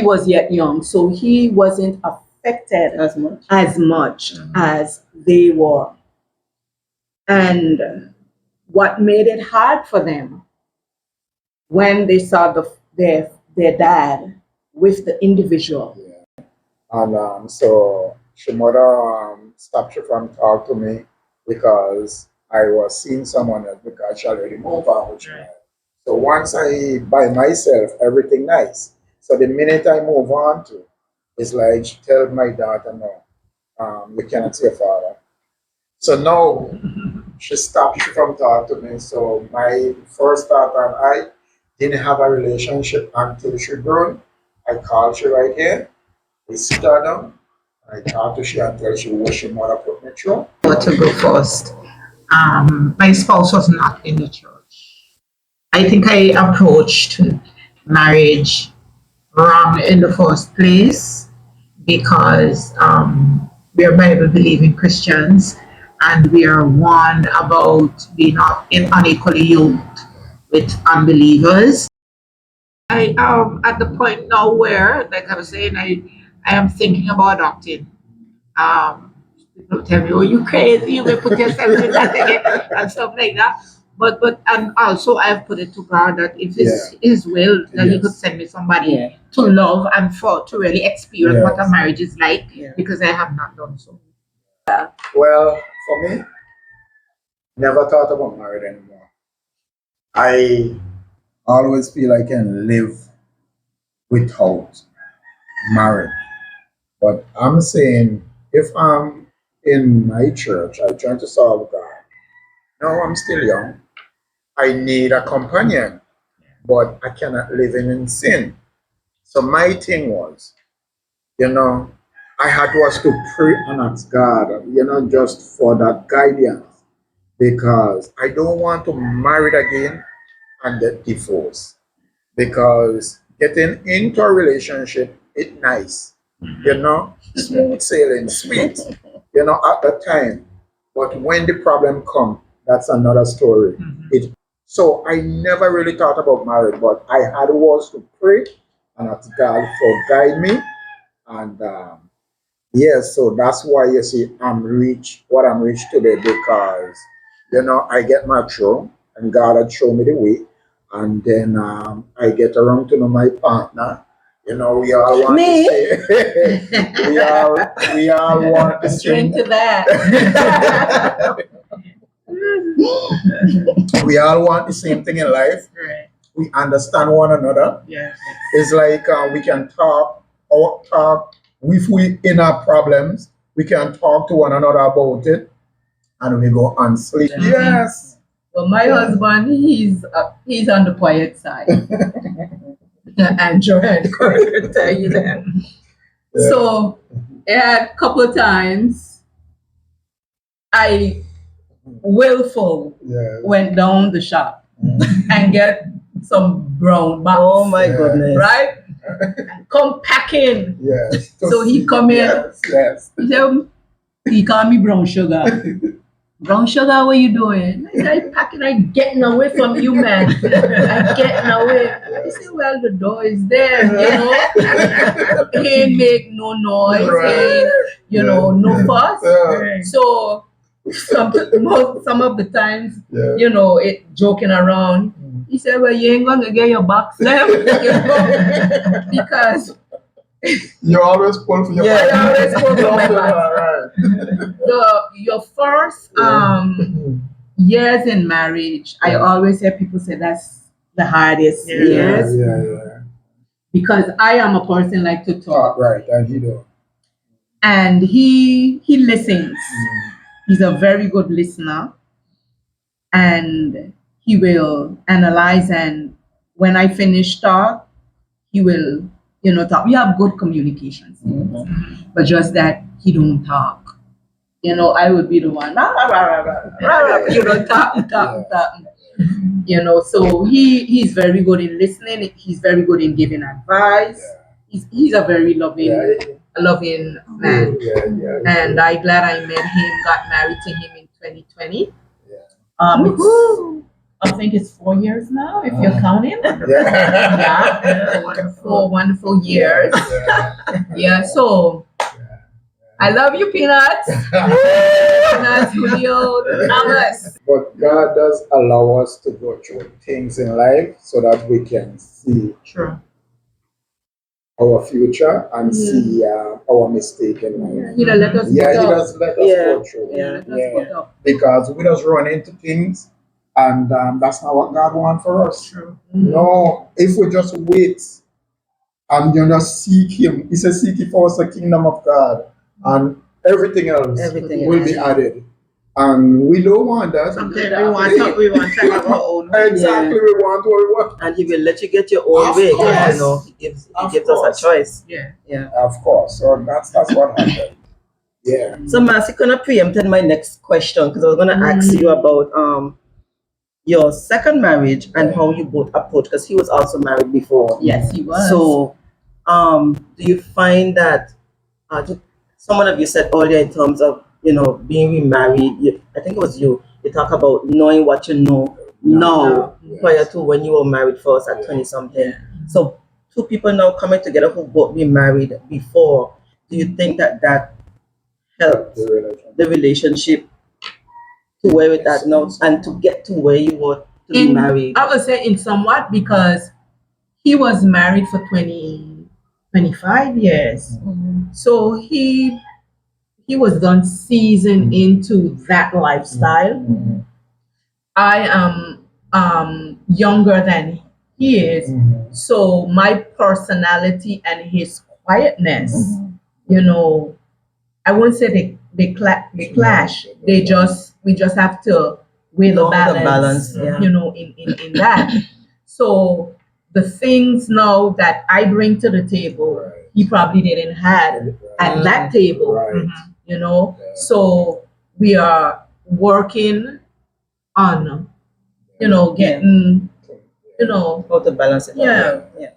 he was yet young, so he wasn't affected as much as they were. And what made it hard for them when they saw their dad with the individual. Yeah. And so she mother stopped you from talk to me because I was seeing someone else because she already moved out with me. So once I by myself, everything nice. So the minute I move on to, it's like she tell my daughter, no, you cannot see your father. So now she stopped from talking to me. So my first thought, and I didn't have a relationship until she grown. I called she right here. We sit her down. I talked to she until she was she mother put me through. To go first. My spouse was not in the church. I think I approached marriage wrong in the first place because we are Bible believing Christians and we are one about being unequally yoked with unbelievers. I am at the point now where, like I was saying, I am thinking about adopting. People tell me, "Oh, you crazy? You may put yourself in that again," and stuff like that. And also I've put it to God that if it's His will, that He could send me somebody to love and for to really experience what a marriage is like, because I have not done so. Well, for me, never thought about marriage anymore. I always feel I can live without marriage. But I'm saying if I'm in my church, I try to serve God. No, I'm still young. I need a companion, but I cannot live in sin. So my thing was, I had was to pray and ask God, just for that guidance because I don't want to marry again and get divorced because getting into a relationship is nice, smooth sailing, sweet, at the time. But when the problem comes, that's another story. So I never really thought about marriage, but I had was to pray and ask God for guide me. And yes, so that's why you see I'm rich, what I'm rich today because, I get mature and God had shown me the way. And then I get around to know my partner. We all want Me? to say, we all want the same. To that. We all want the same thing in life. Right. We understand one another. Yeah. It's like we can talk or talk if we in our problems. We can talk to one another about it, and we go and sleep. Yes. Well, my husband, he's on the quiet side. And Joanne could tell you that. Yeah. So, a couple of times, I willful went down the shop and get some brown box. Oh my goodness. Right? Come packing. Yes. So he come in. Yes. He call me brown sugar. Brown sugar, what you doing? I said, packing, I'm getting away from you, man. I'm getting away. He said, well, the door is there, He ain't make no noise, no fuss. So some of the times, it joking around. He said, well, you ain't gonna get your box left, because you always pull for your I always pull for my back. Right. Your first years in marriage, I always hear people say that's the hardest years. Yeah. Because I am a person like to talk. Right, and he do. And he listens. He's a very good listener. And he will analyze, and when I finish talk, he will, talk. We have good communications. But just that he don't talk. I would be the one, talk. So he's very good in listening. He's very good in giving advice. He's a very loving man. And I'm glad I met him, got married to him in 2020. I think it's 4 years now, if you're counting. Yeah. Yeah, wonderful years. Yeah. Yeah, so I love you, Peanuts. Peanuts, Julio, Thomas. But God does allow us to go through things in life so that we can see True. our future and Mhm. see our mistake in life. He don't let us Yeah, He go. does let us Yeah. go through. Yeah, let us Yeah. go. Because we just run into things, and that's not what God wants for us. True. No, if we just wait and just seek Him, He says, "Seek ye first the kingdom of God, and everything else Everything will else. be added." And we don't want that. Sometimes we want to have our own. Exactly, we want what we want. And He will let you get your own Of way. course. You know, He gives Of us course. a choice. Yeah. Of course. So that's what happened. Yeah. So Marcy kind of preempted my next question because I was gonna ask you about your second marriage and how you both approach, because he was also married before. Yes, he was. So do you find that someone of you said earlier in terms of being remarried, I think it was you talk about knowing what you know now Yes. prior to when you were married first at 20 something. So two people now coming together who both been married before, do you think that helped The religion. the relationship to where it's at now and to get to where you were to be married? I would say in somewhat, because he was married for 25 years. So he was done seasoned into that lifestyle. Mhm. I am younger than he is. Mhm. So my personality and his quietness, I won't say they clash. We just have to weigh the Know the balance, balance, yeah. in that. So the things now that I bring to the table, Right. he probably didn't have at that table, Right. Yeah. So we are working on, getting, How to balance it out. Yeah.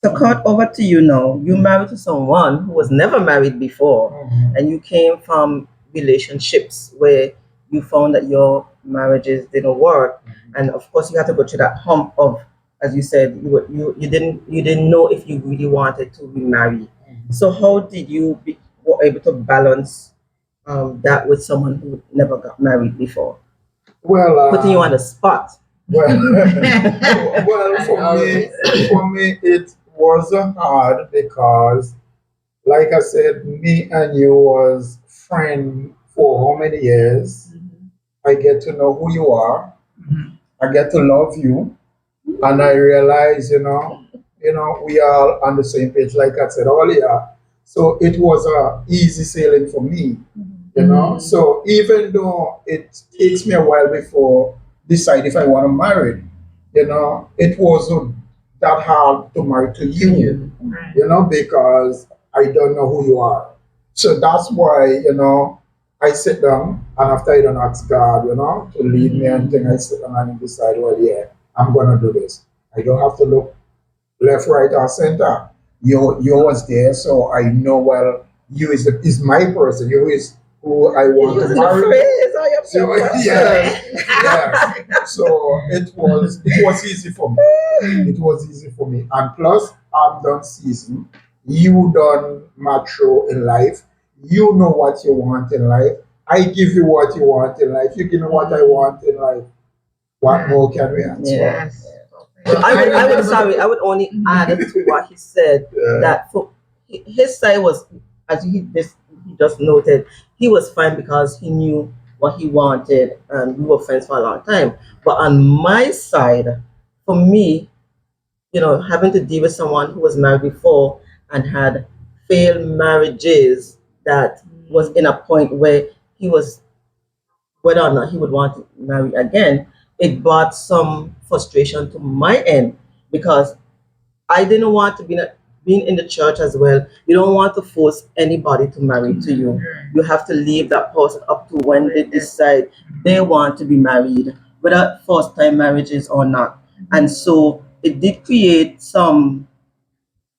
So Kurt, over to you now. You married to someone who was never married before, Mhm. and you came from relationships where you found that your marriages didn't work, and of course you had to go through that hump of, as you said, you didn't know if you really wanted to remarry. So how did you were able to balance that with someone who never got married before? Well, Putting you on the spot. well, for me, it was hard because, like I said, me and you was friend for how many years? I get to know who you are. I get to love you, and I realize, we are on the same page, like I said earlier. So it was easy sailing for me, So even though it takes me a while before decide if I want to marry, it wasn't that hard to marry to you, because I don't know who you are. So that's why, I sit down, and after I don't ask God, to lead me and thing, I sit down and decide, well, yeah, I'm gonna do this. I don't have to look left, right, or center. You was there, so I know, well, you is my person. You is who I want to marry. So, yeah. So it was easy for me. It was easy for me. And plus, I'm done season. You done mature in life. You know what you want in life. I give you what you want in life. You give me what I want in life. What more can we ask for? Yes. I would only add to what he said, that for his side was, as he just noted, he was fine because he knew what he wanted and we were friends for a long time. But on my side, for me, having to deal with someone who was married before and had failed marriages, that was in a point where he was, whether or not he would want to marry again, it brought some frustration to my end because I didn't want to being in the church as well. You don't want to force anybody to marry to you. You have to leave that person up to when they decide they want to be married, whether first time marriages or not. And so it did create some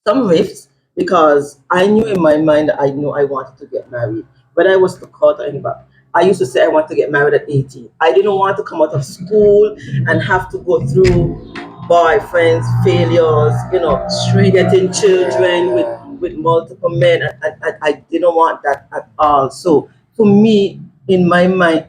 rifts because I knew in my mind that I knew I wanted to get married, but I was too caught in, but I used to say I want to get married at 18. I didn't want to come out of school and have to go through boyfriends, failures, getting children with multiple men. I didn't want that at all. So for me, in my mind,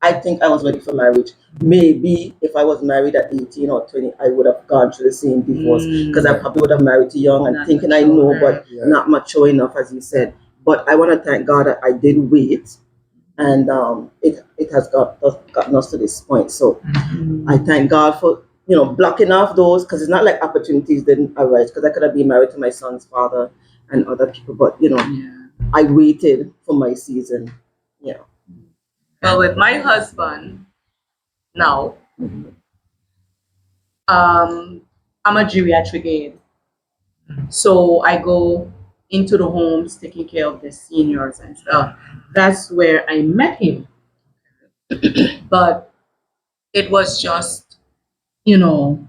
I think I was ready for marriage. Maybe if I was married at 18 or 20, I would have gone through the same divorce because I probably would have married too young and Not thinking I mature, know, but yeah. not mature enough, as you said. But I want to thank God that I did wait, and it has gotten us to this point. So I thank God for blocking off those, because it's not like opportunities didn't arise, because I could have been married to my son's father and other people, but I waited for my season. Yeah. Well, with my husband now, I'm a geriatric aide. So I go into the homes taking care of the seniors and stuff. That's where I met him. But it was just, in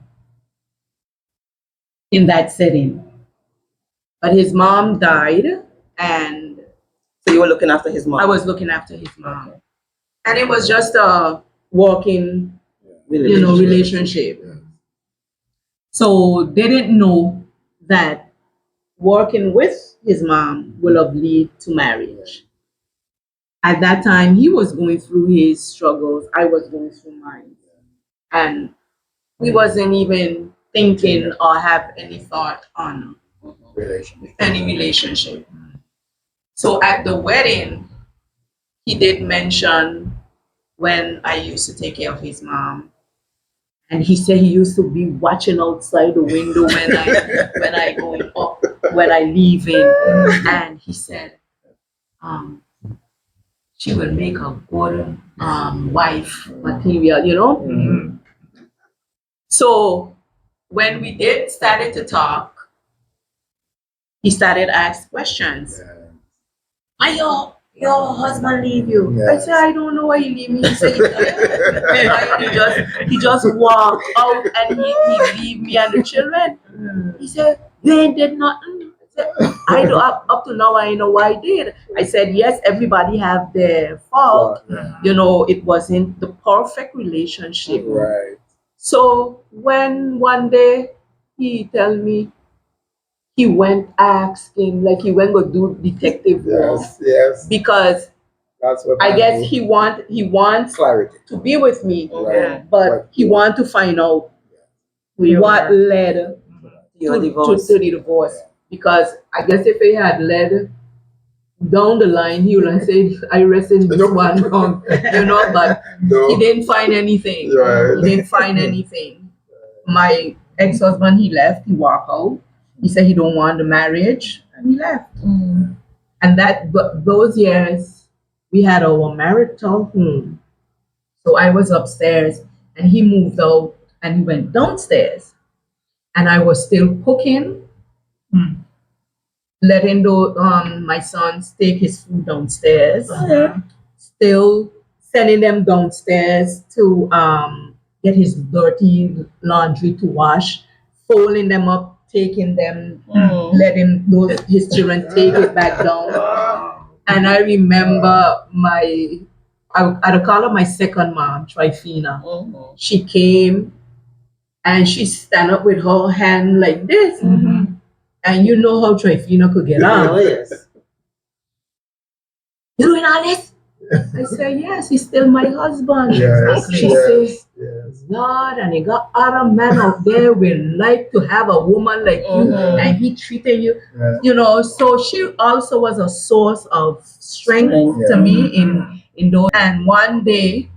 that setting. But his mom died, and So you were looking after his mom. I was looking after his mom. And it was just a walking, relationship. Yeah. So they didn't know that working with his mom will have lead to marriage. At that time, he was going through his struggles. I was going through mine. And we wasn't even thinking or have any thought on Relationship. any relationship. So at the wedding, he did mention when I used to take care of his mom. And he said he used to be watching outside the window when I going up, when I leaving. And he said, she will make a good wife material. So when we did started to talk, he started ask questions. Yeah. Why your husband leave you? I Yes. said, I don't know why he leave me. He said he just walked out and he leave me and the children. He said, you ain't did nothing. I said, I do up to now I know why I did. I said, yes, everybody have their fault. Yeah. It wasn't the perfect relationship. Right. So when one day he tell me he went asking, like he went go do detective work, Yes. because That's what I man guess do. he wants Clarity. to be with me, Right. but he want to find out what led Your to divorce. the divorce. Because I guess if he had led down the line, he would have said, I rested this one down, but No. he didn't find anything. Right. He didn't find anything. My ex-husband, he left, he walked out. He said he don't want the marriage, and he left. And those years, we had our marital home. So I was upstairs, and he moved out, and he went downstairs. And I was still cooking, letting my sons take his food downstairs, still sending them downstairs to get his dirty laundry to wash, folding them up, taking them, letting his children take it back down. And I remember I call her my second mom, Trifina. She came and she stand up with her hand like this. And you know how Trifina could get on. Oh, yes. You doing all this? I said, yes, he's still my husband. Yes. She Yes. says, Yes. Lord, and he got other men out there will like to have a woman like you, and he treated you, Yeah. So she also was a source of strength Yeah. to me in those. And one day,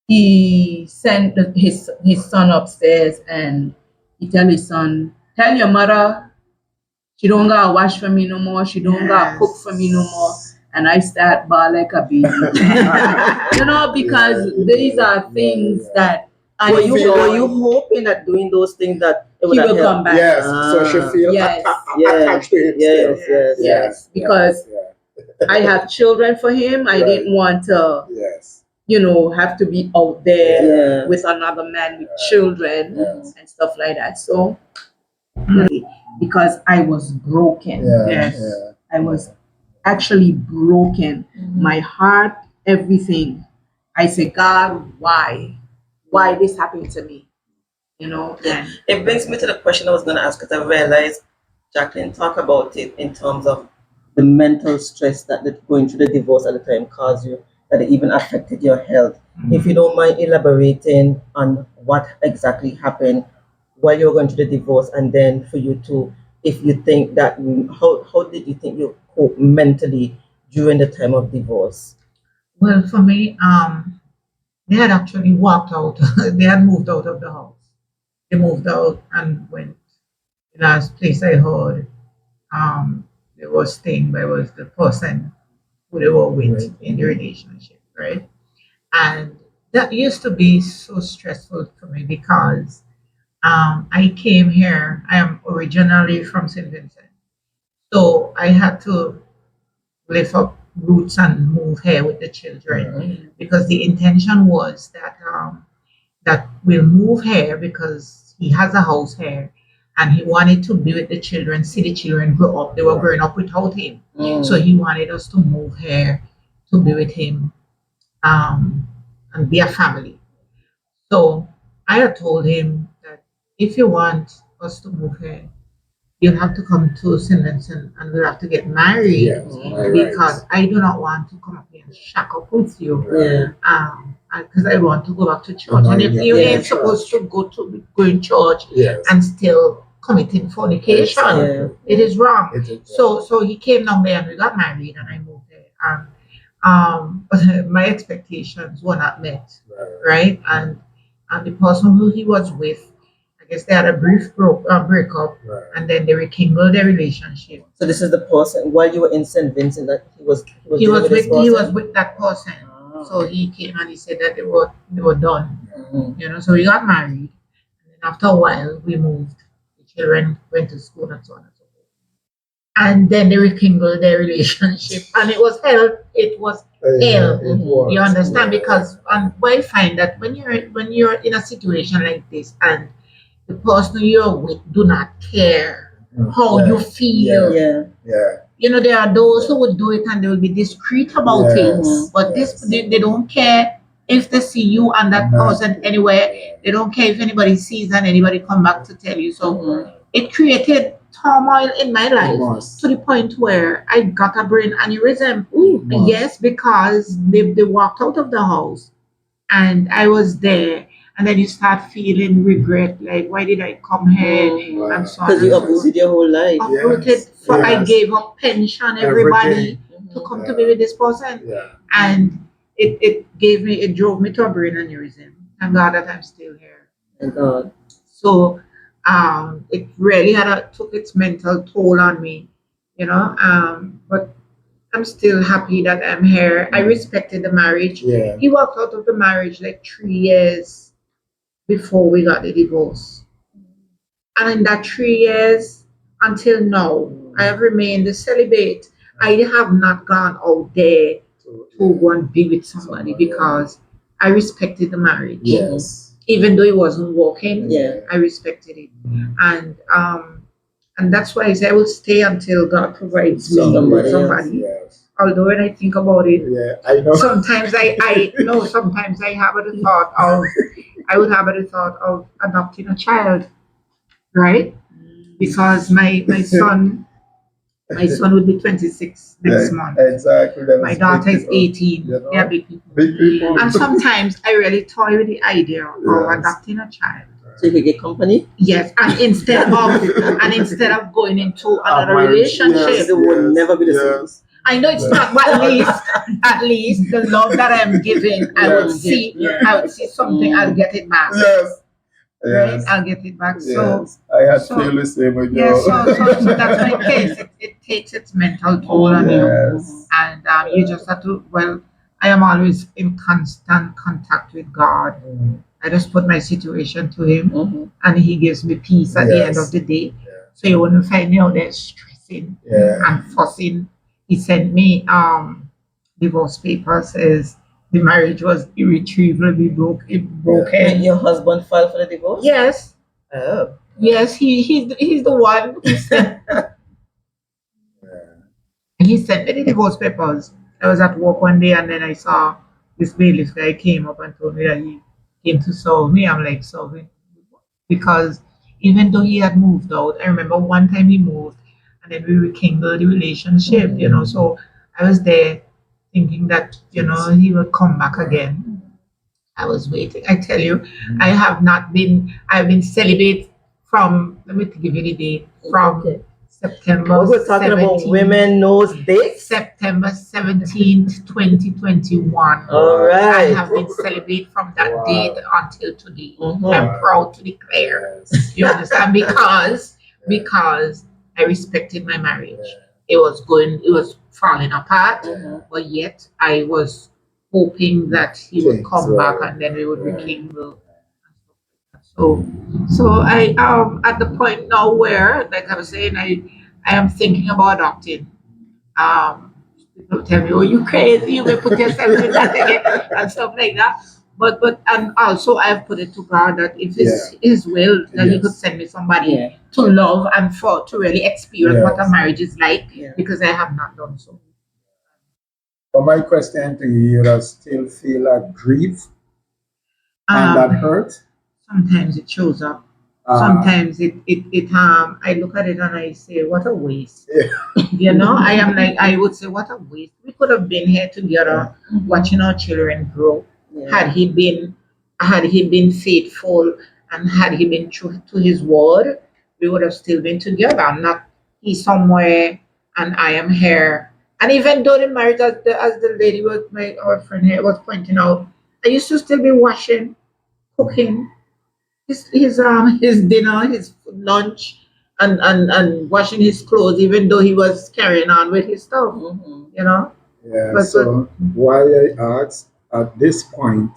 he sent his son upstairs, and he tell his son, tell your mother she don't gotta wash for me no more. She don't gotta cook for me no more. And I start bawl like a baby. Because these are things that I Were you enjoy. hoping that doing those things that it would He have will helped? come back. Yes. So she feel Yes. attached to him still. Yes. Because I have children for him. I Right. didn't want to, Yes. have to be out there Yeah. with another man with children Yes. and stuff like that. So, because I was broken. Yeah. Yes. Yeah. I was actually broken. My heart, everything. I say, God, why? Why this happened to me? You know, and It brings me to the question I was going to ask because I realized Jacqueline talked about it in terms of the mental stress that going through the divorce at the time caused you, that it even affected your health. If you don't mind elaborating on what exactly happened while you were going through the divorce, and then for you to, if you think that, how did you think you cope mentally during the time of divorce? Well, for me, they had actually walked out. They had moved out of the house. They moved out and went. The last place I heard, they were staying by was the person who they were with in the relationship, right? And that used to be so stressful for me because I came here. I am originally from St. Vincent, so I had to lift up roots and move here with the children because the intention was that we'll move here because he has a house here and he wanted to be with the children, see the children grow up. They were growing up without him. So he wanted us to move here to be with him um, and be a family. So I had told him that if you want us to move here, you have to come to St. Vincent and we'll have to get married Yes, because I do not want to come up here and shack up with you. Because I want to go back to church. And if you ain't supposed to go in church yes, and still committing fornication, Exactly. it is wrong. It is So he came down there and we got married and I moved there. My expectations were not met, right? And the person who he was with, I guess they had a brief breakup, and then they rekindled their relationship. So this is the person while you were in St. Vincent that he was He dealing was this with he was person? with that person. Ah. So he came and he said that they were done. Mhm. You know, so we got married. And then after a while we moved. The children went to school and so on and so forth. And then they rekindled their relationship. And it was hell. It was hell. You understand? Because what I find that when you're in a situation like this and the person you're with do not care how you feel. Yeah. You know, there are those who would do it and they will be discreet about it. But this they don't care if they see you and that person anywhere. They don't care if anybody sees and anybody come back to tell you. So it created turmoil in my life to the point where I got a brain aneurysm. Yes, because they walked out of the house and I was there. And then you start feeling regret, like why did I come here and so on. Because you uprooted your whole life. Uprooted. I gave up pension, everybody to come to be with this person, and it drove me to a brain aneurysm. Thank God that I'm still here. Thank God. So it really took its mental toll on me, you know. But I'm still happy that I'm here. I respected the marriage. He walked out of the marriage like 3 years before we got the divorce. And in that 3 years until now, I have remained a celibate. I have not gone out there to go and be with somebody because I respected the marriage. Yes. Even though it wasn't working, Yeah. I respected it. And that's why I say I will stay until God provides me Somebody somebody. Yes. Although when I think about it, Yeah, I know. sometimes sometimes I have the thought of I would have the thought of adopting a child, right? Because my son would be 26 next month. Exactly. That My was daughter big is people, 18. you know? They are big people. Big people. And sometimes I really toy with the idea of Yes. adopting a child. So you could get company? Yes, and instead of going into another marriage, relationship, It would never be the same. yes. I know it's not, but at least the love that I'm giving, I would see something, I'll get it back. Yes. Right? Yes. I'll get it back. So Yes. I had so- feel the same with you. yeah, so that's my case. It takes its mental toll on you. Yes. And you just have to, I am always in constant contact with God. I just put my situation to Him and He gives me peace at the end of the day. So you wouldn't find me out there stressing and fussing. He sent me divorce papers, says the marriage was irretrievably broken. And your husband filed for the divorce? Yes. Oh. Yes, he's the one who said he sent me the divorce papers. I was at work one day and then I saw this bailiff guy came up and told me that he came to solve me. I'm like, solving? Because even though he had moved out, I remember one time he moved and then we rekindled the relationship, So I was there thinking that, he would come back again. I was waiting. I tell you, I've been celibate from, let me give you the date, from Okay. September We were talking about 17th. women knows dates. September 17th, 2021. All I right. have been celibate from that Wow. date until today. Mhm. I'm proud to declare. Yes. You understand? Because I respected my marriage. It was falling apart, Mhm. but yet I was hoping that he would Things come were- back and then we would yeah. rekindle. So I at the point now where, like I was saying, I am thinking about adopting. People tell me, "Oh, you crazy? You may put yourself in that again," and stuff like that. But and also I've put it to God that if it's His will that He could Yes. send me somebody Yeah. to love and to really experience what a Yes. marriage is like, Yeah. because I have not done so. But my question to you, you still feel that grief and that hurt? Sometimes it shows up. Uh, Sometimes it I look at it and I say, what a waste. Yeah. I would say, what a waste. We could have been here together watching our children grow. Yeah. Had he been faithful and had he been true to his word, we would have still been together. Not he's somewhere and I am here. And even though the marriage, as the lady was our friend here was pointing out, I used to still be washing, cooking, his dinner, his lunch, and washing his clothes, even though he was carrying on with his stuff. Mhm. Yeah, But- so why I asked at this point,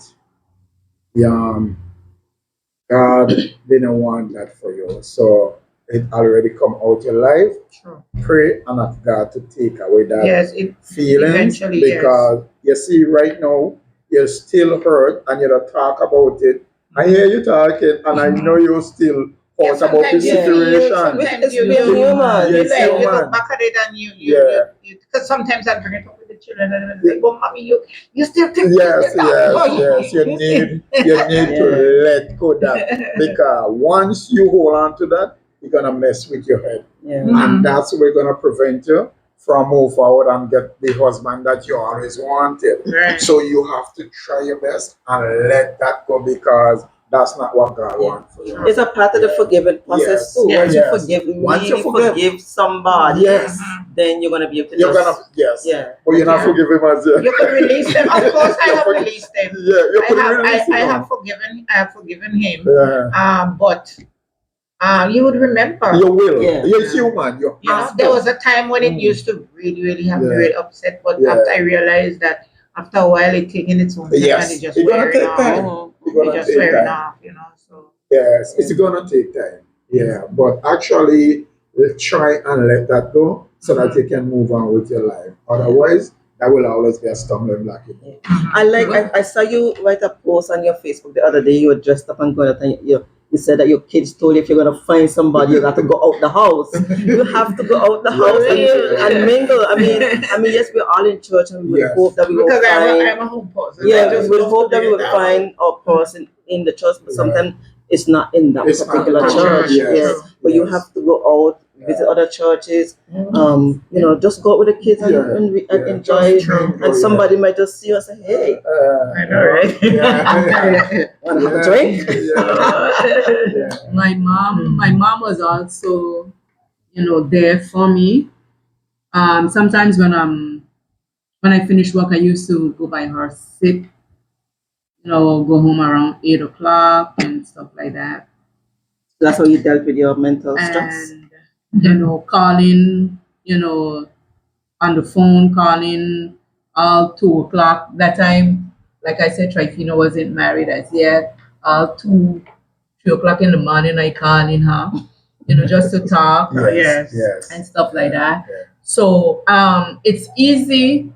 God didn't want that for you. So it already come out your life. Sure. Pray and ask God to take away that Yes, it feelings, eventually, yes. because you see right now you're still hurt and you don't talk about it. I hear you talking and I know you still thought about the sometimes you feel- situation. sometimes It's being human. Yes, you human. look back at it and you Yeah. because sometimes I bring it up with the children and they say, "Well, mommy, you still think Yes, Oh, yes. You need to let go that, because once you hold on to that, you're gonna mess with your head, Yeah. Mhm. and that's what's gonna prevent you from move forward and get the husband that you always wanted. Right. So you have to try your best and let that go, because that's not what God Yeah. wants for you. It's a part of the forgiving process Yes. too. Once Yes. you forgive, Once you really forgive somebody, Yes, then you're gonna be able to you're just, gonna yeah. but you're not Yeah. forgiving as well. You could release them. Of course, I have released them. Yeah, you could I release have forgiven him. Yeah. But you would remember. You will. Yeah. You're human. You You know, have there to. was a time when it used to really, really have me Yeah. really upset. But Yeah. after I realized that after a while it taking its own time Yes. and it just It's gonna wearing take off. time. It's gonna It just take wearing time. off, so Yes, it's gonna take time. Yeah, but actually, try and let that go so that you can move on with your life. Otherwise, that will always be a stumbling block. In you. I saw you write a post on your Facebook the other day. You were dressed up and going out, and you said that your kids told you if you're gonna find somebody, you have to go out the house. You have to go out the house and mingle. I mean, yes, we're all in church, and we would Yes. hope that we will because find. I'm a home person. I Yeah, just we would love to hope that be we would in that. find a person in the church, but Right. sometimes it's not in that It's not particular in the church. church, yes. Yes. But you Yes. have to go out, visit other churches. Just go out with the kids and enjoy. Just mingle, And somebody might just see you and say, "Hey, I know, right? Yeah. want to have a drink?" Yeah. My mom was also, there for me. Sometimes when I finish work, I used to go by her sick, go home around 8 o'clock and stuff like that. That's how you dealt with your mental stress. And calling, on the phone, calling all 2 o'clock. That time, like I said, Trifina wasn't married as yet. All 2, 3 o'clock in the morning, I calling her, just to talk. Yes. And stuff like that. Yeah. So it's easy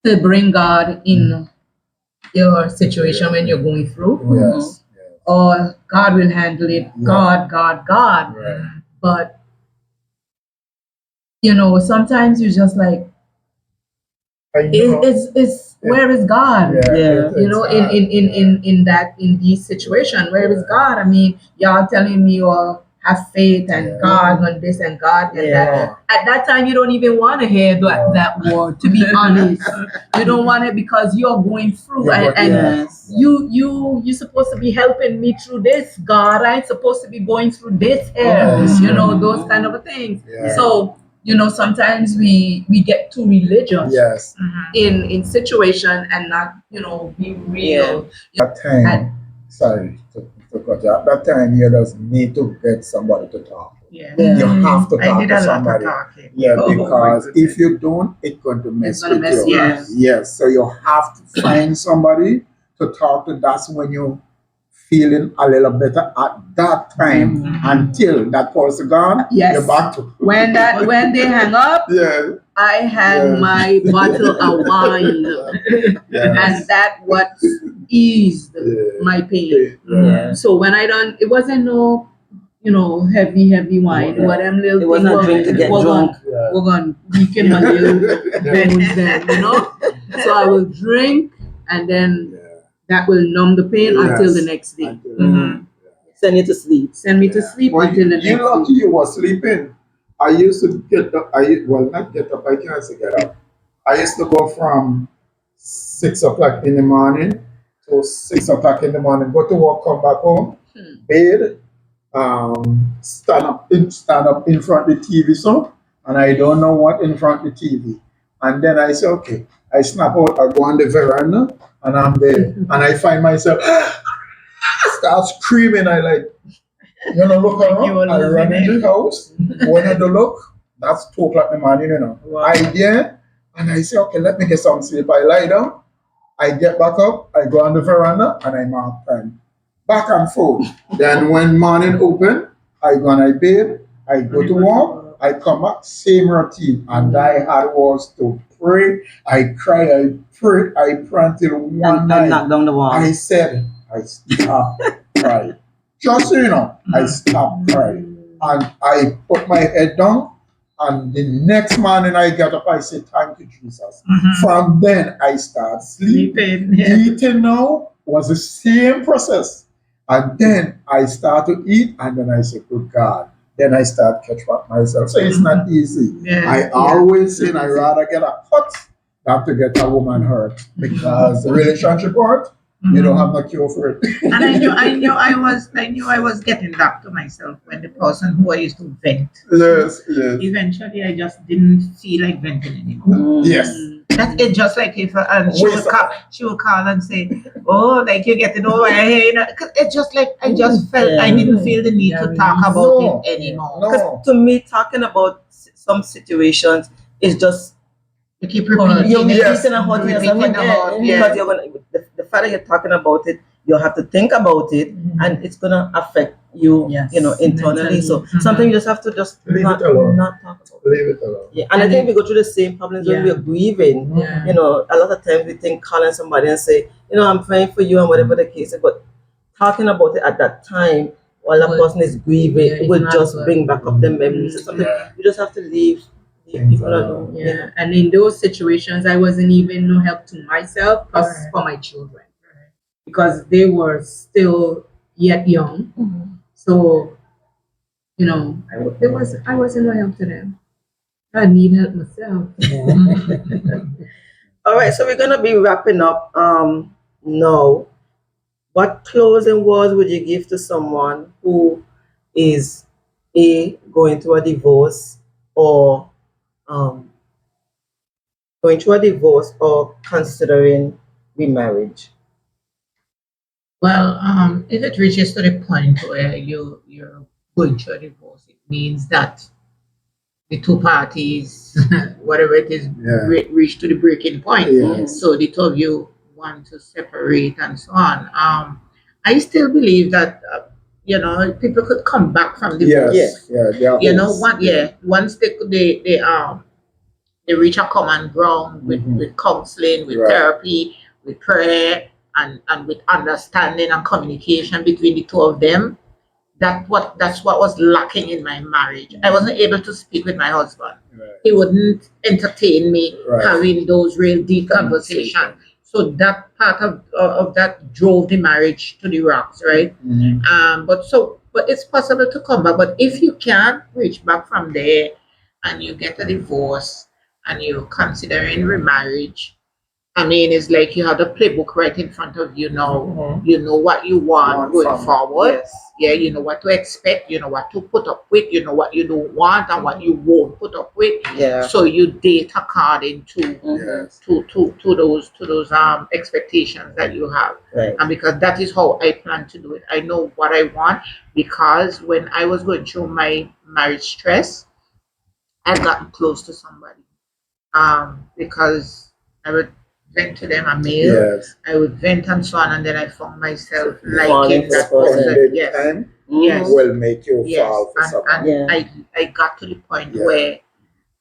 to bring God in your situation when you're going through, Yes. or God will handle it. Yeah. God. Right. But sometimes you're just like, I know. it's where is God? Yeah. In these situations, where is God? I mean, y'all telling me you have faith and Yeah. God and this and God and Yeah. that. At that time, you don't even want to hear that word. To be honest, you don't want it because you're going through, and Yes. you're supposed to be helping me through this. God, I'm supposed to be going through this here. Yes. Those kind of things. Yeah. So sometimes we get too religious Yes. in situation and not be real. That time, sorry to cut you. At that time, you just need to get somebody to talk. Yeah. Yeah. You have to I talk did to a lot of somebody. talking. Yeah, Oh, my because goodness. if you don't, it's going to mess It's gonna with mess you. you up. Yes, so you have to find somebody to talk to. That's when you feeling a little better at that time until that person gone. Yes. You're back to When they hang up, yeah, I hang Yeah. my bottle of wine, yeah, and that what eased yeah. my pain. Yeah. So when I done, it wasn't no heavy wine. Yeah. What them little It wasn't a drink to get drunk. Yeah. We're gonna weaken my little bones then, So I will drink, and then Yeah. that will numb the pain until Yes. the next day. Until- Send you to sleep. Send me to sleep Well, until the you next lucky day. you were sleeping. I used to get up. Not get up. I can't say get up. I used to go from 6 o'clock in the morning to 6 o'clock in the morning. Go to work, come back home, bed, stand up in front of the TV, so, and I don't know what in front of the TV. And then I say, okay, I snap out, I go on the veranda, and I'm there, and I find myself start screaming. I like, look Like you were around. I losing run into it. the house. When I do look, that's 2 o'clock in the morning. Wow. I there, and I say, okay, let me get some sleep. I lie down. I get back up, I go on the veranda, and I mark time. Back and forth. Then when morning open, I go and I bathe, I go to work, I come back, same routine. And I had was to pray, I cry, I pray until one And night. knock down the wall. I said, I stopped crying. Just so you know, I stopped crying. And I put my head down. And the next morning I get up, I say, thank you, Jesus. From then I start sleeping. Sleeping. Yeah. Eating now was the same process. And then I start to eat, and then I say, good God. Then I start catch up myself. So it's not easy. Yeah. I always say I rather get a cut than to get a woman hurt. Because the relationship hurt, you don't have no cure for it. And I knew I was getting back to myself when the person who I used to vent. Yes. Eventually, I just didn't feel like venting anymore. Yes. That it just like if she Wait, would so- call and say, "Oh, like you're getting over here," 'cause it's just like I just felt I didn't feel the need to talk about No. it anymore. No. Because to me, talking about some situations is just You keep repeating you're it. Yes. repeating and hurting yourself Repeating again about, because you're gonna the fact that you're talking about it, you have to think about it, and it's gonna affect you, Yes. internally. So Mhm. sometimes you just have to just Leave not it alone. talk about it. Leave it alone. Yeah, and I think we go through the same problems when Yeah. we're grieving. Yeah. A lot of times we think calling somebody and say, I'm praying for you and whatever the case is, but talking about it at that time while that Would- person is grieving yeah, it's would not just good. bring back up the memories. It's something Yeah. you just have to leave people alone. Yeah, and in those situations, I wasn't even no help to myself, plus Right. for my children, because they were still yet young. So, I wasn't no help to them. I need help myself. All right, so we're gonna be wrapping up now. What closing words would you give to someone who is going through a divorce or going through a divorce or considering remarriage? Well, if it reaches to the point where you're going through a divorce, it means that the two parties, whatever it is, Yeah. reach to the breaking point. Yes. So the two of you want to separate and so on. I still believe that people could come back from divorce. Yes. Yeah. They are hopes. Once they reach a common ground with counseling, with Right. therapy, with prayer, and with understanding and communication between the two of them, that's what was lacking in my marriage. I wasn't able to speak with my husband. Right. He wouldn't entertain me Right. having those real deep conversations. So that part of that drove the marriage to the rocks, right? But it's possible to come back. But if you can't reach back from there and you get a divorce and you're considering remarriage, I mean, it's like you have the playbook right in front of you now. You know what you want going from- forward. Yes. Yeah, you know what to expect, you know what to put up with, you know what you don't want and what you won't put up with. Yeah. So you date according to Yes. those expectations that you have. Right. And because that is how I plan to do it. I know what I want, because when I was going through my marriage stress, I got close to somebody. Because I would vent to them a mail, Yes. I would vent and so on, and then I found myself Falling liking for that the person. person. Spending Yes. time Yes. will make you Yes, fall for someone. and Yeah. I got to the point Yeah. where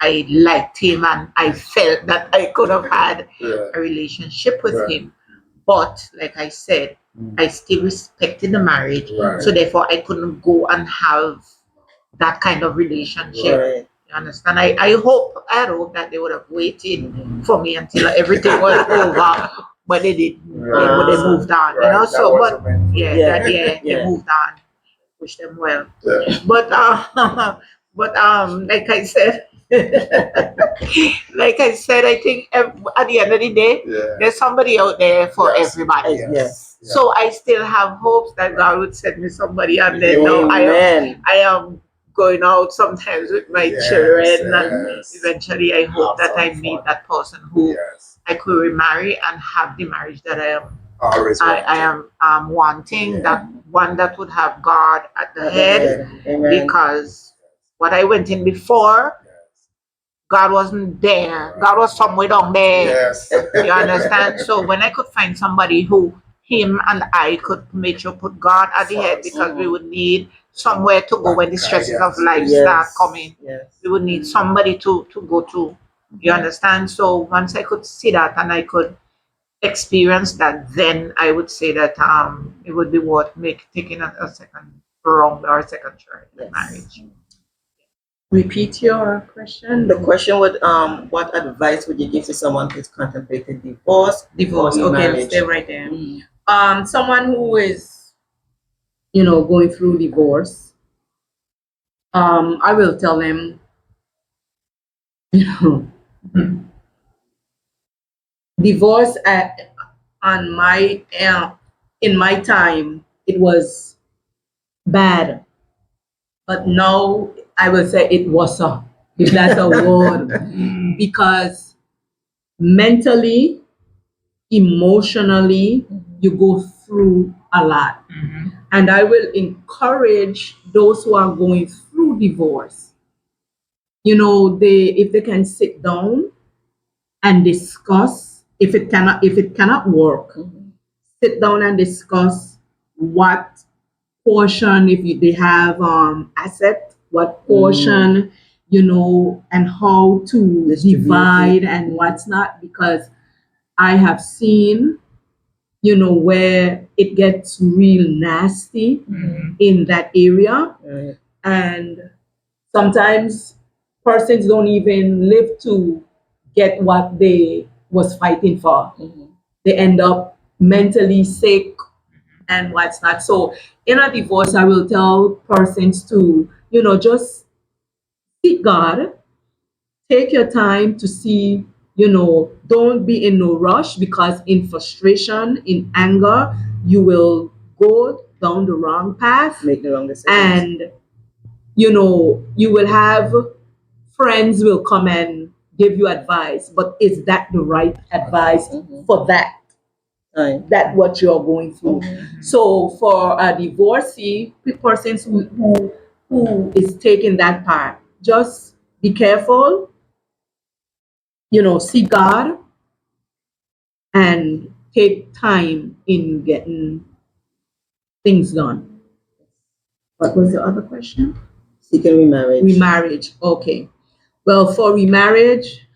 I liked him and I felt that I could have had Yeah. a relationship with Right. him. But like I said, I still respected the marriage. Right. So therefore I couldn't go and have that kind of relationship. Right. You understand? I hope that they would have waited for me until everything was over, but they didn't. Right. But they moved on, you Right. know. That So, wasn't but meant for yeah, you. Yeah. they Yeah. moved on. Wish them well. Yeah. But like I said, I think at the end of the day, Yeah. there's somebody out there for Yes. everybody. Yes. So I still have hopes that God would send me somebody, and then now Amen. I am going out sometimes with my Yes, children, and yes. eventually I hope that I Have meet fun. that person who Yes. I could remarry and have the marriage that Always. I am wanting, Yeah. that one that would have God at the head, Amen. because what I went in before, God wasn't there. God was somewhere down there. Yes. You understand? So when I could find somebody who him and I could make sure put God at the head, because we would need somewhere to go when the stresses of life start coming. Yes. We would need somebody to go to. You understand? So once I could see that and I could experience that, then I would say that it would be worth taking a second round or a second try at Yes. marriage. Repeat your question. The question would what advice would you give to someone who's contemplating divorce? Divorce. or Okay, remarriage? stay right there. Someone who is, going through divorce. I will tell them, divorce on my in my time it was bad, but now I will say it was if that's a word, because mentally, emotionally, you go through a lot. And I will encourage those who are going through divorce, if they can sit down and discuss, if it cannot work, sit down and discuss what portion, they have asset, what portion, and how to Distribute divide and what's not, because I have seen, where it gets real nasty in that area. Right. And sometimes persons don't even live to get what they was fighting for. They end up mentally sick and what's not. So in a divorce, I will tell persons to, just seek God, take your time to see, don't be in no rush, because in frustration, in anger, you will go down the wrong path. Make the wrong decisions. And you will have friends will come and give you advice, but is that the right advice for that what you're going through? So for a divorcee, persons who is taking that part, just be careful, see God, and take time in getting things done. What was the other question? Seeking remarriage. Remarriage. Okay. Well, for remarriage,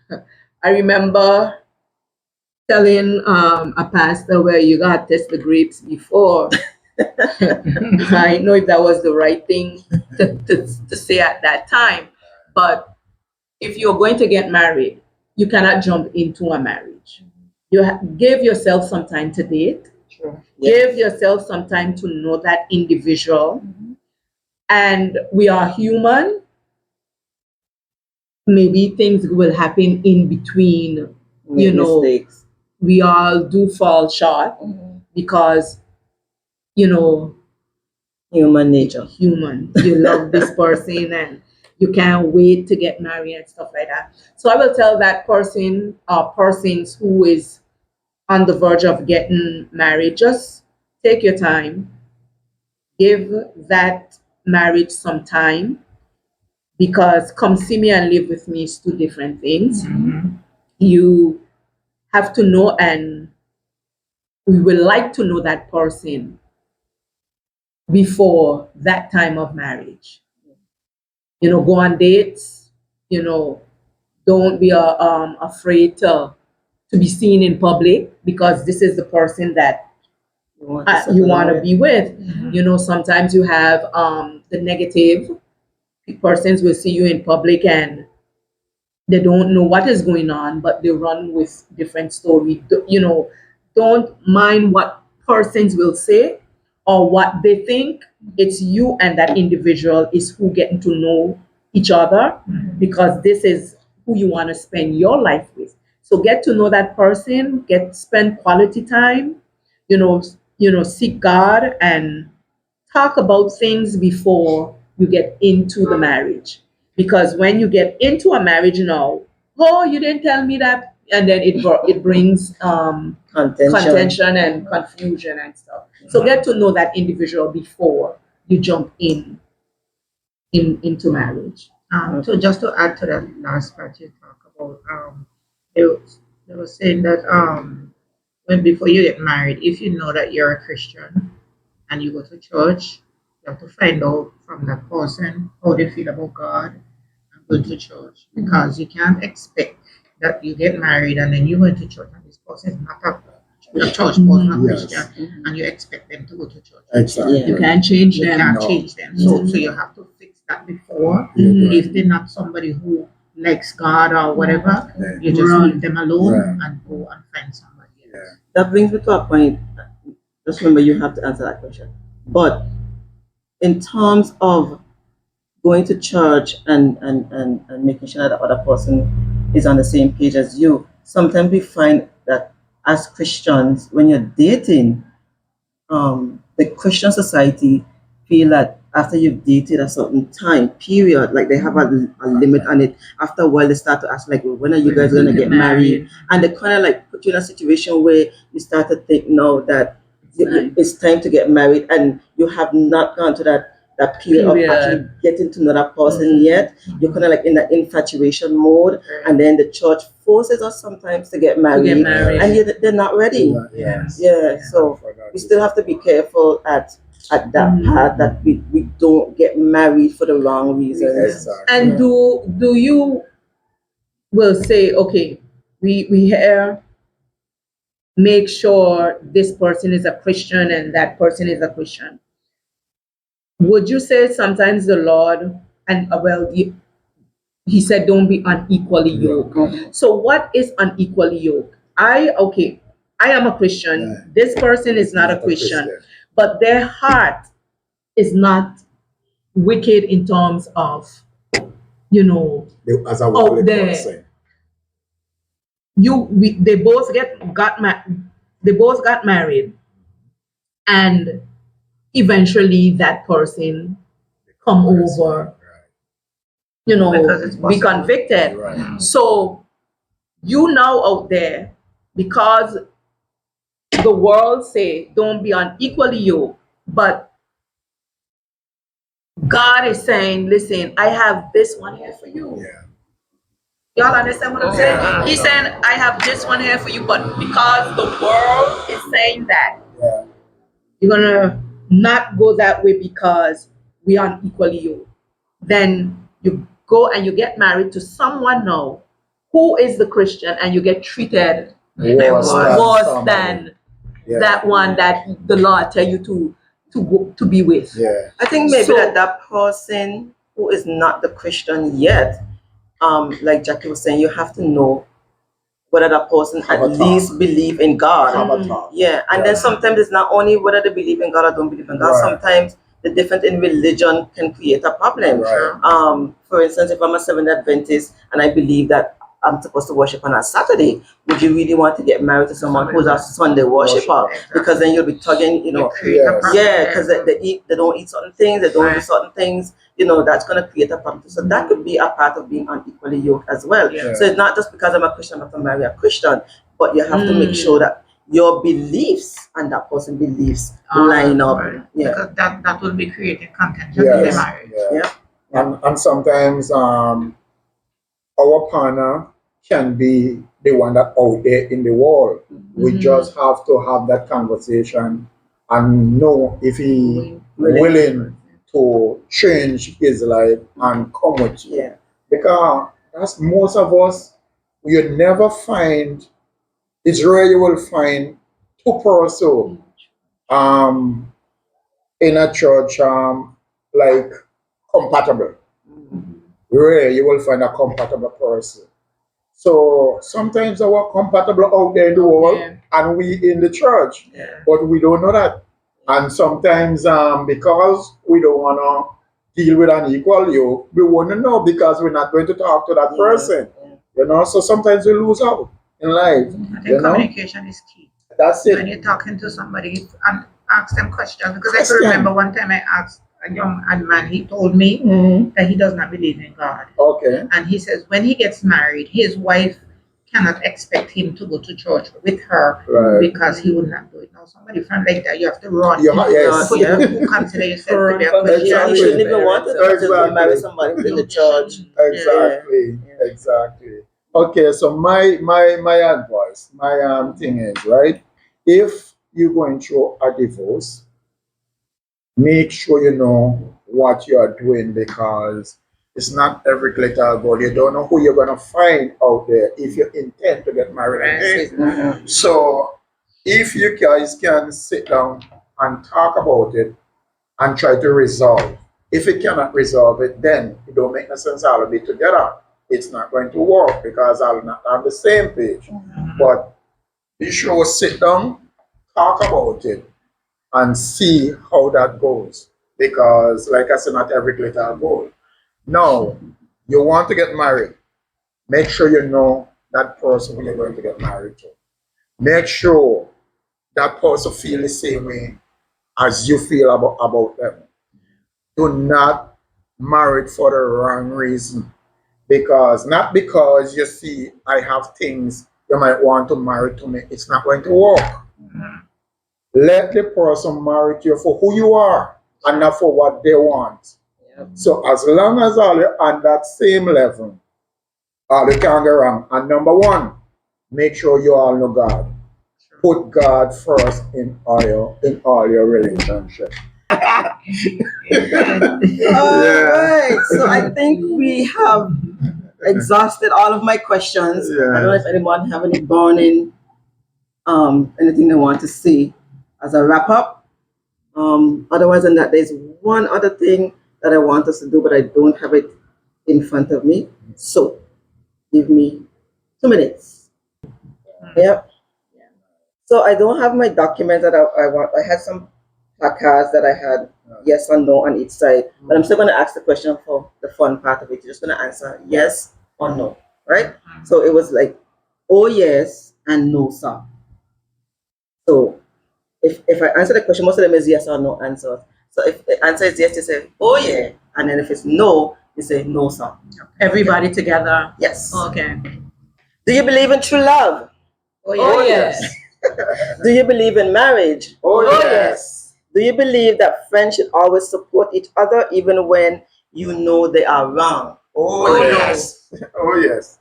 I remember telling a pastor where you got to test the grapes before I don't know if that was the right thing to say at that time. But if you're going to get married, you cannot jump into a marriage. Give yourself some time to date. True. Give yourself some time to know that individual. And we are human. Maybe things will happen in between. Make mistakes. We all do fall short because, Human nature. human. You love this person and you can't wait to get married and stuff like that. So I will tell that person or persons who is on the verge of getting married, just take your time. Give that marriage some time, because come see me and live with me is two different things. You have to know, and we would like to know that person before that time of marriage. Go on dates. Don't be afraid to be seen in public, because this is the person that you want to be with. Sometimes you have the negative persons will see you in public and they don't know what is going on, but they run with different story. Don't mind what persons will say or what they think. It's you and that individual is who getting to know each other, because this is who you want to spend your life with. So get to know that person, spend quality time, seek God and talk about things before you get into the marriage. Because when you get into a marriage now, oh, you didn't tell me that, and then it brings contention and confusion and stuff. So get to know that individual before you jump into marriage. So just to add to that last part you talk about, they were saying that when before you get married, if you know that you're a Christian and you go to church, you have to find out from that person how they feel about God and go to church, because you can't expect that you get married and then you go to church and this person is not a church person, a Christian, and you expect them to go to church. Exactly. You can't change You them. can't change them. So you have to fix that before. If they're not somebody who likes God or whatever, you just leave them alone and go and find somebody else. That brings me to a point. Just remember, you have to answer that question. But in terms of going to church and making sure that the other person is on the same page as you, sometimes we find that as Christians, when you're dating, the Christian society feel that after you've dated a certain time period, like they have a limit on it. After a while, they start to ask like, well, when are you guys going to get married? And they kind of like put you in a situation where you start to think now that it's time to get married, and you have not gone to that period of actually getting to know that person yet. You're kind of like in that infatuation mode, and then the church forces us sometimes to get married, and they're not ready. So we still have to be careful at that part, that we don't get married for the wrong reasons. And do you will say, okay, we here make sure this person is a Christian and that person is a Christian? Would you say sometimes the Lord, and he said don't be unequally yoked. So what is unequally yoked? I am a Christian. This person is not a Christian, but their heart is not wicked in terms of, as a worldly person. They both got married, and eventually that person come over, be convicted. Right. So you now out there, because the world say don't be unequally yoked, but God is saying, listen, I have this one here for you. Y'all understand what I'm saying? He's saying, I have this one here for you, but because the world is saying that, you're gonna not go that way because we are unequally yoked. Then you go and you get married to someone now who is the Christian, and you get treated worse than that one that the Lord tell you to to be with. Yeah. I think maybe So- that person who is not the Christian yet, like Jackie was saying, you have to know whether that person Have at a talk. least believe in God. Have a talk. Yeah, and then sometimes it's not only whether they believe in God or don't believe in God. Right. Sometimes the difference in religion can create a problem. Right. For instance, if I'm a Seventh Adventist and I believe that I'm supposed to worship on a Saturday, would you really want to get married to someone who's a Sunday worshiper? Because then you'll be tugging, Yes. yeah, because they don't eat certain things, they don't do certain things. That's going to create a problem. So that could be a part of being unequally yoked as well. Yeah. So it's not just because I'm a Christian, I have to marry a Christian, but you have to make sure that your beliefs and that person's beliefs line up. Right. Yeah. Because that will be creating contention in Yes. the marriage. Yeah. And sometimes our partner can be the one that out there in the world. We just have to have that conversation and know if he willing to change his life and come with you. Yeah. Because that's most of us, you never find, it's rare you will find two persons in a church like compatible. Rare you will find a compatible person. So sometimes our compatible out there in the world and we in the church, but we don't know that. And sometimes because we don't want to deal with an equal yoke, we want to know because we're not going to talk to that person. So sometimes we lose out in life. I think communication is key. That's When it. you're talking to somebody and ask them questions. Because I Question. can remember one time I asked a young man, he told me that he does not believe in God. Okay. And he says when he gets married, his wife cannot expect him to go to church with her Right. because he would not do it. Now, somebody from like that, you have to run. Yes. Who consider yourself to be a But Christian. you shouldn't even want to Exactly. marry somebody who's in the church. Exactly. Yeah. Exactly. Okay, so my advice, my thing is, right? If you're going through a divorce, make sure you know what you are doing because it's not every glitter gold. You don't know who you're gonna find out there if you intend to get married again. So if you guys can sit down and talk about it and try to resolve. If you cannot resolve it, then it don't make no sense all be together. It's not going to work because I'll not on the same page. But be sure sit down, talk about it, and see how that goes. Because like I said, not every glitter gold. Now, you want to get married. Make sure you know that person who you're going to get married to. Make sure that person feel the same way as you feel about them. Do not marry for the wrong reason. Not because you see I have things you might want to marry to me. It's not going to work. Let the person marry you for who you are and not for what they want. So as long as all you're on that same level, all you can go wrong. And number one, make sure you all know God. Put God first in all your relationships. All right. So I think we have exhausted all of my questions. I don't know if anyone have any burning anything they want to say as a wrap up. Otherwise than that, there's one other thing that I want us to do, but I don't have it in front of me. So give me 2 minutes. Yep. So I don't have my documents that I want. I had some placards that I had yes or no on each side, but I'm still going to ask the question for the fun part of it. You're just going to answer yes or no, right? So it was like, oh yes and no sir. So if I answer the question, most of them is yes or no answers. So if the answer is yes, you say oh yeah, and then if it's no, you say no sir. Everybody together. Yes. Okay. Do you believe in true love? Oh, yes. Do you believe in marriage? Oh, yes. Do you believe that friends should always support each other even when you know they are wrong? Oh, yes. Oh, yes.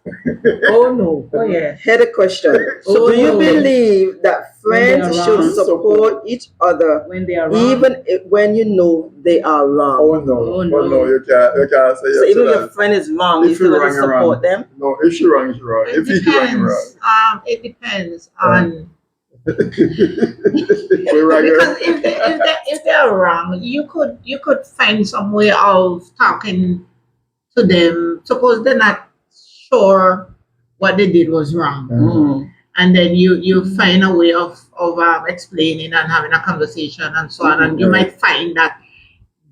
Oh no. Oh yeah. Here's the question. Oh, Do you no. believe that When they friends are should wrong, support each other When they are wrong. even when you know they are wrong? Oh, no. Oh, Oh, no. no. You can't say So yes even to if your that. friend is wrong, If you still you're have to wrong, you're support them? No, if you're wrong, you're wrong. It If you're wrong, you're wrong. depends. It depends on Because if they're wrong, you could find some way of talking to them. Suppose they're not sure what they did was wrong, Mm. and then you find a way of explaining and having a conversation and so on, and you might find that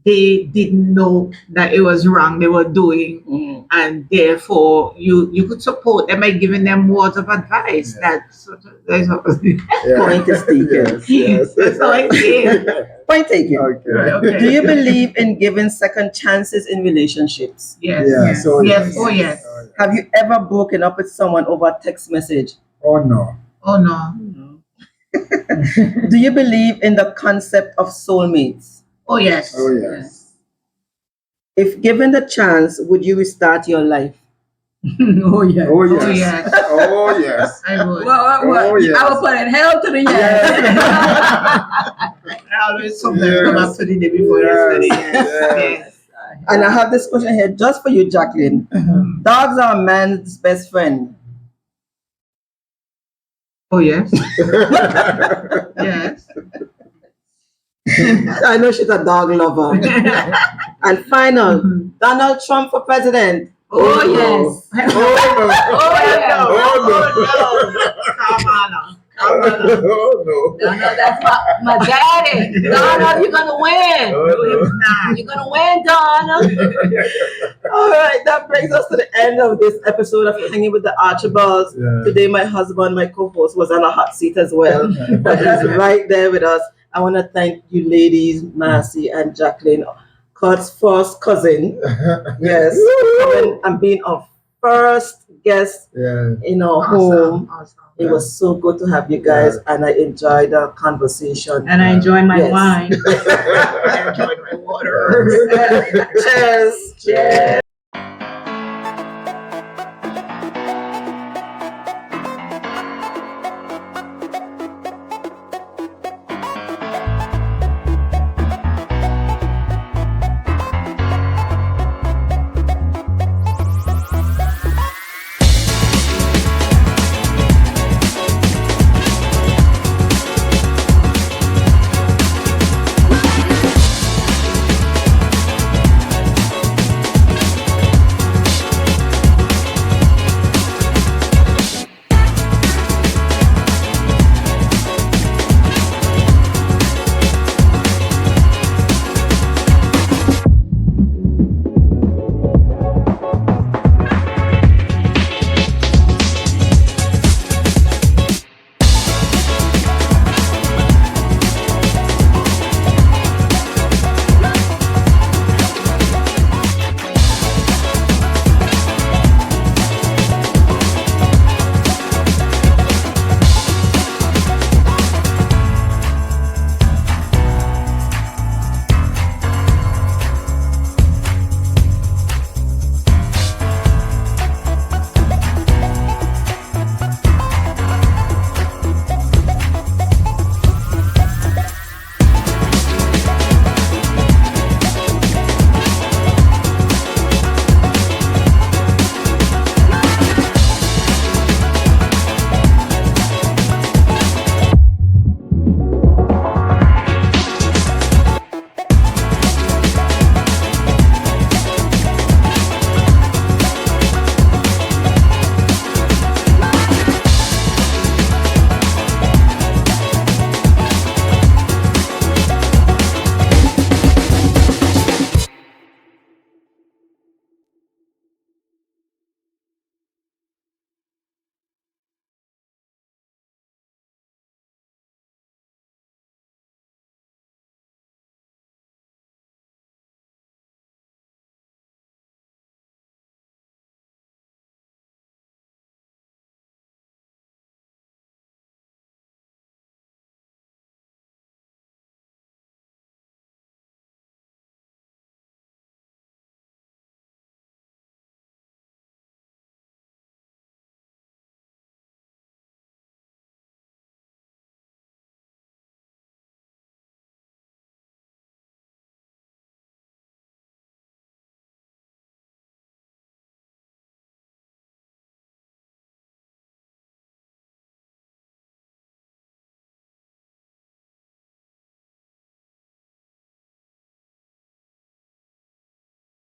they didn't know that it was wrong they were doing, Mm. and therefore you could support them by giving them words of advice. That's Yeah. Point is taken. Yes. that's how I see it. Point taken. Okay. Do you believe in giving second chances in relationships? Yes. Yeah, Yes. so Yes. Oh yes. Have you ever broken up with someone over a text message? Oh no. Oh no. Do you believe in the concept of soulmates? Oh yes. Oh yes. If given the chance, would you restart your life? Oh yeah. Oh Oh yes. yes. Oh yes. I would. Oh, yes. I will put it hell to the yes. I always sometimes come up to the day before yesterday. Yes. And I have this question here just for you, Jacqueline. Dogs are a man's best friend. Oh yes. Yes. I know she's a dog lover. And final, Donald Trump for president. Oh yes. Oh Oh yeah. no. Come on. Oh no. No, that's my daddy. Donna, you're gonna win. Oh, You're gonna win, Donna. All right, that brings us to the end of this episode of Hanging with the Archibalds. Yeah. Today, my husband, my co-host, was on a hot seat as well, but he's right there with us. I want to thank you, ladies, Marcy and Jacqueline, Kurt's first cousin. Yes, coming and being our first guest Yeah. in our home. Awesome. It was so good to have you guys, and I enjoyed the conversation. And I enjoy my Yes. wine. I enjoyed my water. Cheers. Cheers.